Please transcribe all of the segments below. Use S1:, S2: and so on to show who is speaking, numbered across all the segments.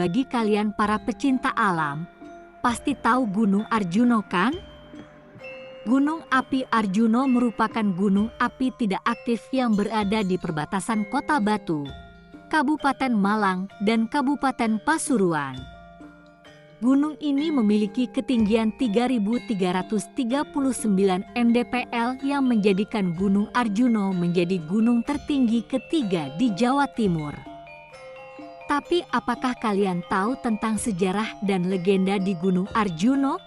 S1: bagi kalian para pecinta alam, pasti tahu Gunung Arjuno kan? Gunung api Arjuno merupakan gunung api tidak aktif yang berada di perbatasan Kota Batu, Kabupaten Malang, dan Kabupaten Pasuruan. Gunung ini memiliki ketinggian 3.339 mdpl yang menjadikan Gunung Arjuno menjadi gunung tertinggi ketiga di Jawa Timur. Tapi apakah kalian tahu tentang sejarah dan legenda di Gunung Arjuno?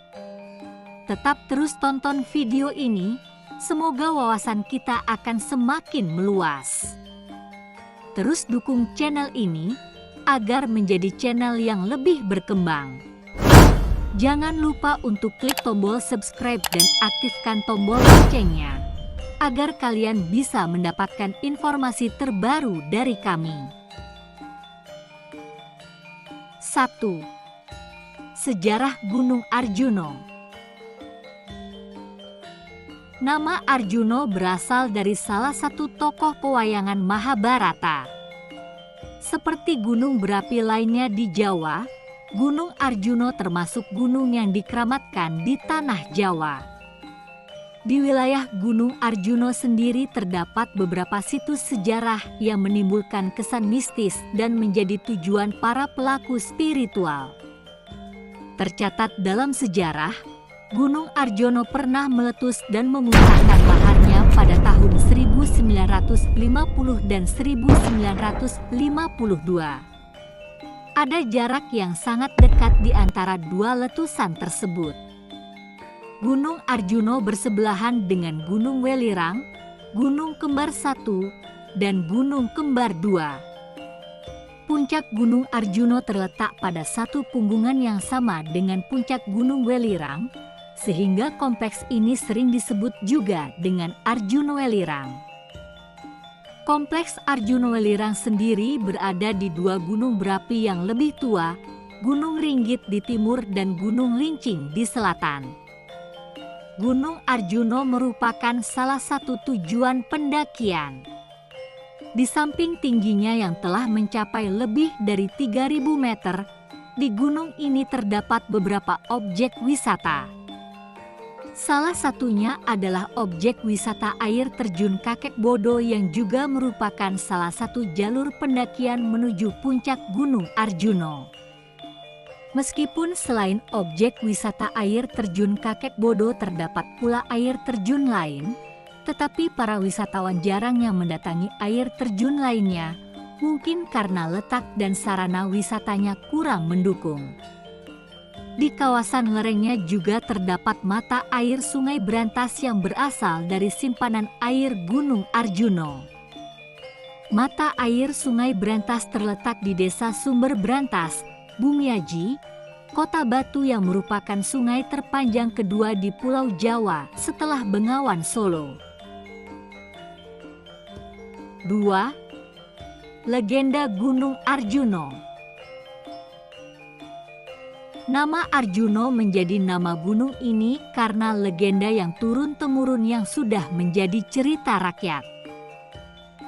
S1: Tetap terus tonton video ini, semoga wawasan kita akan semakin meluas. Terus dukung channel ini agar menjadi channel yang lebih berkembang. Jangan lupa untuk klik tombol subscribe dan aktifkan tombol loncengnya, agar kalian bisa mendapatkan informasi terbaru dari kami. 1. Sejarah Gunung Arjuno. Nama Arjuno berasal dari salah satu tokoh pewayangan Mahabharata. Seperti gunung berapi lainnya di Jawa, Gunung Arjuno termasuk gunung yang dikeramatkan di tanah Jawa. Di wilayah Gunung Arjuno sendiri terdapat beberapa situs sejarah yang menimbulkan kesan mistis dan menjadi tujuan para pelaku spiritual. Tercatat dalam sejarah, Gunung Arjuno pernah meletus dan memuntahkan laharnya pada tahun 1950 dan 1952. Ada jarak yang sangat dekat di antara dua letusan tersebut. Gunung Arjuno bersebelahan dengan Gunung Welirang, Gunung Kembar I, dan Gunung Kembar II. Puncak Gunung Arjuno terletak pada satu punggungan yang sama dengan puncak Gunung Welirang, sehingga kompleks ini sering disebut juga dengan Arjuno Welirang. Kompleks Arjuno Welirang sendiri berada di dua gunung berapi yang lebih tua, Gunung Ringgit di timur dan Gunung Lincing di selatan. Gunung Arjuno merupakan salah satu tujuan pendakian. Di samping tingginya yang telah mencapai lebih dari 3.000 meter, di gunung ini terdapat beberapa objek wisata. Salah satunya adalah objek wisata air terjun Kakek Bodo yang juga merupakan salah satu jalur pendakian menuju puncak Gunung Arjuno. Meskipun selain objek wisata air terjun Kakek Bodo terdapat pula air terjun lain, tetapi para wisatawan jarang yang mendatangi air terjun lainnya, mungkin karena letak dan sarana wisatanya kurang mendukung. Di kawasan lerengnya juga terdapat mata air Sungai Brantas yang berasal dari simpanan air Gunung Arjuno. Mata air Sungai Brantas terletak di Desa Sumber Brantas, Bumiaji, Kota Batu yang merupakan sungai terpanjang kedua di Pulau Jawa setelah Bengawan Solo. 2. Legenda Gunung Arjuno. Nama Arjuno menjadi nama gunung ini karena legenda yang turun-temurun yang sudah menjadi cerita rakyat.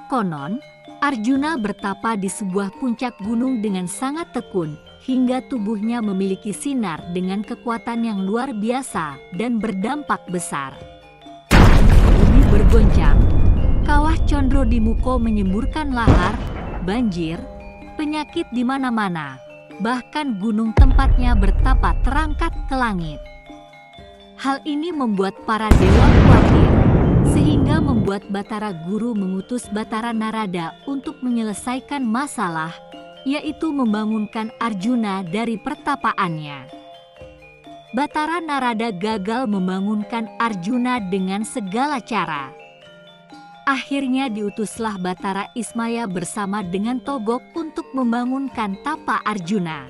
S1: Konon, Arjuna bertapa di sebuah puncak gunung dengan sangat tekun hingga tubuhnya memiliki sinar dengan kekuatan yang luar biasa dan berdampak besar. Bumi bergoncang, kawah condro di muko menyemburkan lahar, banjir, penyakit di mana-mana. Bahkan gunung tempatnya bertapa terangkat ke langit. Hal ini membuat para dewa khawatir, sehingga membuat Batara Guru mengutus Batara Narada untuk menyelesaikan masalah, yaitu membangunkan Arjuna dari pertapaannya. Batara Narada gagal membangunkan Arjuna dengan segala cara. Akhirnya diutuslah Batara Ismaya bersama dengan Togok untuk membangunkan tapa Arjuna.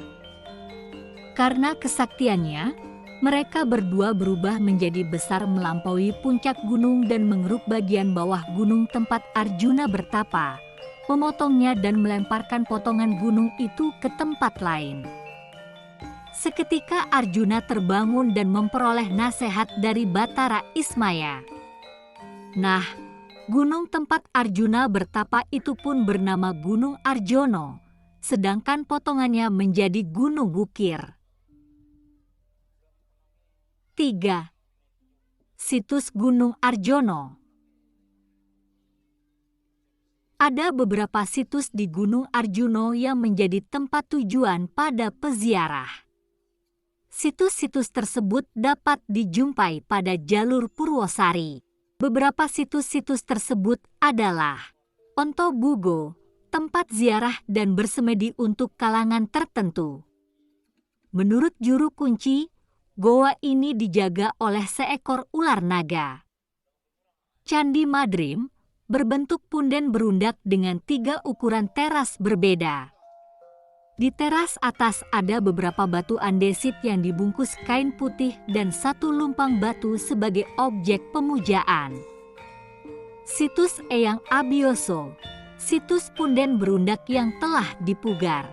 S1: Karena kesaktiannya, mereka berdua berubah menjadi besar melampaui puncak gunung dan mengeruk bagian bawah gunung tempat Arjuna bertapa, memotongnya dan melemparkan potongan gunung itu ke tempat lain. Seketika Arjuna terbangun dan memperoleh nasihat dari Batara Ismaya. Nah, gunung tempat Arjuna bertapa itu pun bernama Gunung Arjono, sedangkan potongannya menjadi gunung bukir. 3. Situs Gunung Arjono. Ada beberapa situs di Gunung Arjuno yang menjadi tempat tujuan pada peziarah. Situs-situs tersebut dapat dijumpai pada jalur Purwosari. Beberapa situs-situs tersebut adalah Ontobugo, tempat ziarah dan bersemedi untuk kalangan tertentu. Menurut juru kunci, goa ini dijaga oleh seekor ular naga. Candi Madrim berbentuk punden berundak dengan 3 ukuran teras berbeda. Di teras atas ada beberapa batu andesit yang dibungkus kain putih dan 1 lumpang batu sebagai objek pemujaan. Situs Eyang Abioso, situs punden berundak yang telah dipugar.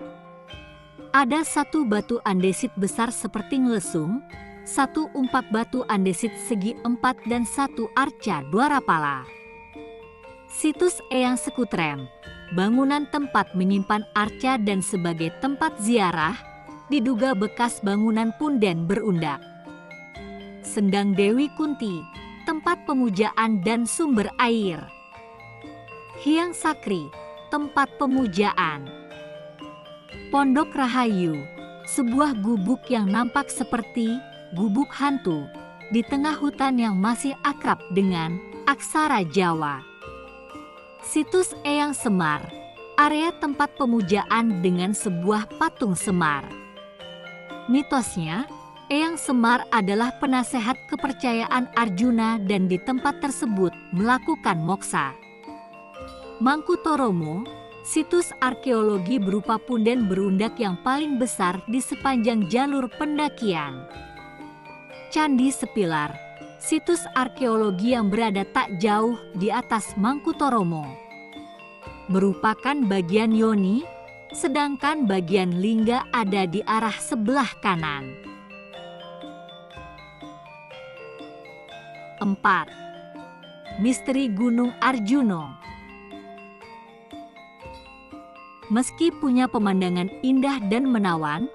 S1: Ada 1 batu andesit besar seperti ngelesung, 1 umpak batu andesit segi 4 dan 1 arca dwarapala. Situs Eyang Sekutrem, bangunan tempat menyimpan arca dan sebagai tempat ziarah, diduga bekas bangunan punden berundak. Sendang Dewi Kunti, tempat pemujaan dan sumber air. Hyang Sakri, tempat pemujaan. Pondok Rahayu, sebuah gubuk yang nampak seperti gubuk hantu di tengah hutan yang masih akrab dengan aksara Jawa. Situs Eyang Semar, area tempat pemujaan dengan sebuah patung Semar. Mitosnya, Eyang Semar adalah penasehat kepercayaan Arjuna dan di tempat tersebut melakukan moksa. Mangkutoromo, situs arkeologi berupa punden berundak yang paling besar di sepanjang jalur pendakian. Candi Sepilar, situs arkeologi yang berada tak jauh di atas Mangkutoromo, merupakan bagian yoni, sedangkan bagian lingga ada di arah sebelah kanan. 4. Misteri Gunung Arjuno. Meski punya pemandangan indah dan menawan,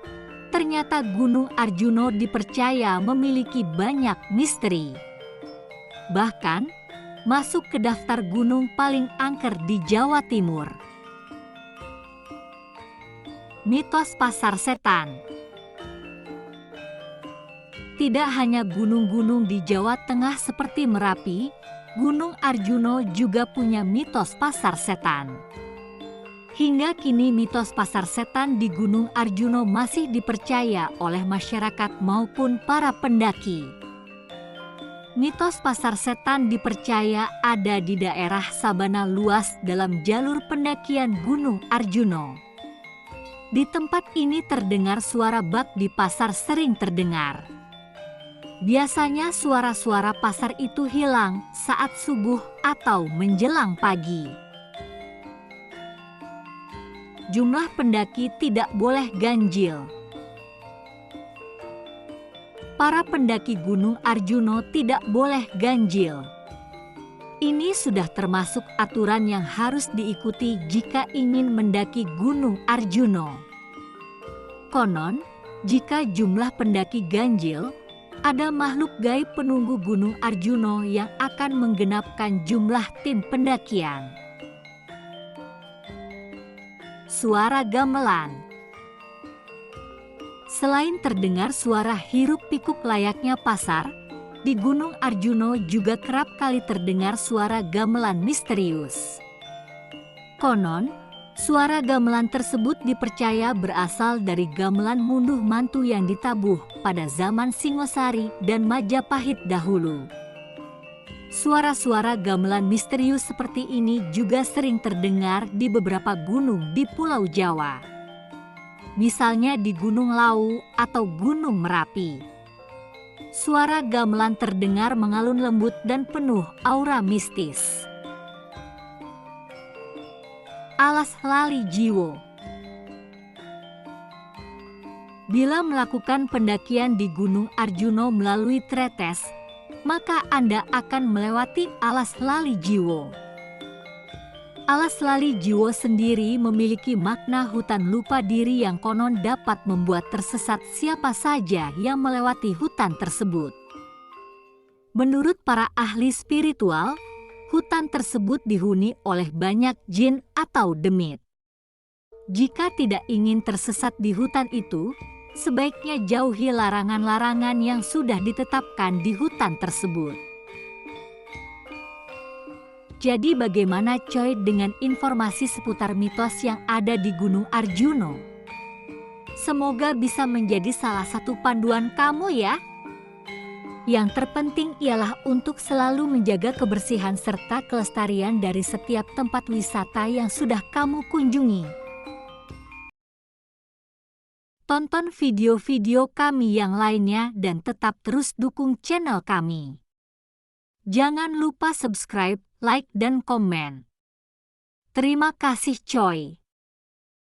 S1: ternyata Gunung Arjuno dipercaya memiliki banyak misteri. Bahkan, masuk ke daftar gunung paling angker di Jawa Timur. Mitos Pasar Setan. Tidak hanya gunung-gunung di Jawa Tengah seperti Merapi, Gunung Arjuno juga punya mitos pasar setan. Hingga kini mitos pasar setan di Gunung Arjuno masih dipercaya oleh masyarakat maupun para pendaki. Mitos pasar setan dipercaya ada di daerah sabana luas dalam jalur pendakian Gunung Arjuno. Di tempat ini terdengar suara bak di pasar sering terdengar. Biasanya suara-suara pasar itu hilang saat subuh atau menjelang pagi. Jumlah pendaki tidak boleh ganjil. Para pendaki Gunung Arjuno tidak boleh ganjil. Ini sudah termasuk aturan yang harus diikuti jika ingin mendaki Gunung Arjuno. Konon, jika jumlah pendaki ganjil, ada makhluk gaib penunggu Gunung Arjuno yang akan menggenapkan jumlah tim pendakian. Suara gamelan. Selain terdengar suara hiruk-pikuk layaknya pasar, di Gunung Arjuno juga kerap kali terdengar suara gamelan misterius. Konon, suara gamelan tersebut dipercaya berasal dari gamelan ngunduh mantu yang ditabuh pada zaman Singosari dan Majapahit dahulu. Suara-suara gamelan misterius seperti ini juga sering terdengar di beberapa gunung di Pulau Jawa. Misalnya di Gunung Lawu atau Gunung Merapi. Suara gamelan terdengar mengalun lembut dan penuh aura mistis. Alas Lali Jiwo. Bila melakukan pendakian di Gunung Arjuno melalui tretes, maka Anda akan melewati Alas Lali Jiwo. Alas Lali Jiwo sendiri memiliki makna hutan lupa diri yang konon dapat membuat tersesat siapa saja yang melewati hutan tersebut. Menurut para ahli spiritual, hutan tersebut dihuni oleh banyak jin atau demit. Jika tidak ingin tersesat di hutan itu, sebaiknya jauhi larangan-larangan yang sudah ditetapkan di hutan tersebut. Jadi bagaimana coy dengan informasi seputar mitos yang ada di Gunung Arjuno? Semoga bisa menjadi salah satu panduan kamu ya. Yang terpenting ialah untuk selalu menjaga kebersihan serta kelestarian dari setiap tempat wisata yang sudah kamu kunjungi. Tonton video-video kami yang lainnya dan tetap terus dukung channel kami. Jangan lupa subscribe, like, dan komen. Terima kasih coy.